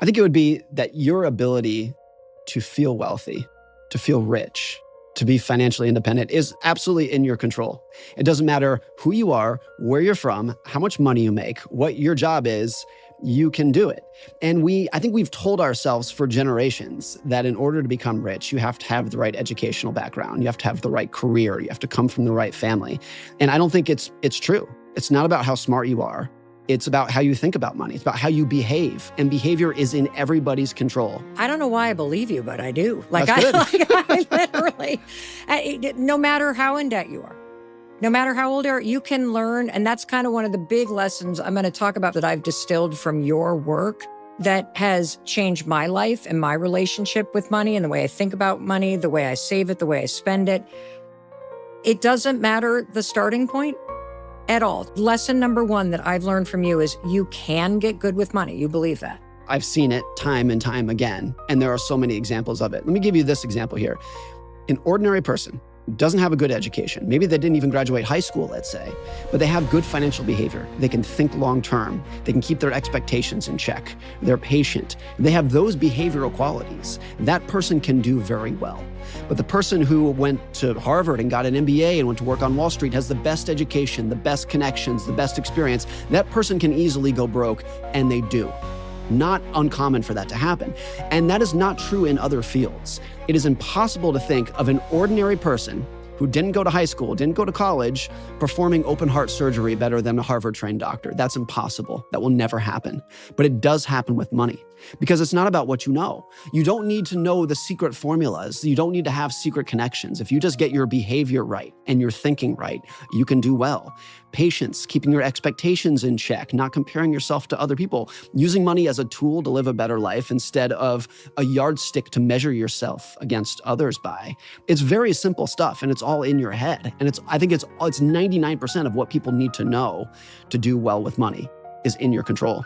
I think it would be that your ability to feel wealthy, to feel rich, to be financially independent is absolutely in your control. It doesn't matter who you are, where you're from, how much money you make, what your job is, you can do it. And I think we've told ourselves for generations that in order to become rich, you have to have the right educational background, you have to have the right career, you have to come from the right family. And I don't think it's true. It's not about how smart you are. It's about how you think about money. It's about how you behave. And behavior is in everybody's control. I don't know why I believe you, but I do. That's I literally, no matter how in debt you are, no matter how old you are, you can learn. And that's kind of one of the big lessons I'm going to talk about that I've distilled from your work that has changed my life and my relationship with money and the way I think about money, the way I save it, the way I spend it. It doesn't matter the starting point at all. Lesson number one that I've learned from you is you can get good with money. You believe that? I've seen it time and time again, and there are so many examples of it. Let me give you this example here. An ordinary person doesn't have a good education. Maybe they didn't even graduate high school, let's say, but they have good financial behavior. They can think long-term. They can keep their expectations in check. They're patient. They have those behavioral qualities. That person can do very well. But the person who went to Harvard and got an MBA and went to work on Wall Street has the best education, the best connections, the best experience. That person can easily go broke, and they do. Not uncommon for that to happen. And that is not true in other fields. It is impossible to think of an ordinary person who didn't go to high school, didn't go to college, performing open heart surgery better than a Harvard-trained doctor. That's impossible. That will never happen. But it does happen with money because it's not about what you know. You don't need to know the secret formulas. You don't need to have secret connections. If you just get your behavior right and your thinking right, you can do well. Patience, keeping your expectations in check, not comparing yourself to other people, using money as a tool to live a better life instead of a yardstick to measure yourself against others by. It's very simple stuff, and it's all in your head. And I think it's 99% of what people need to know to do well with money is in your control.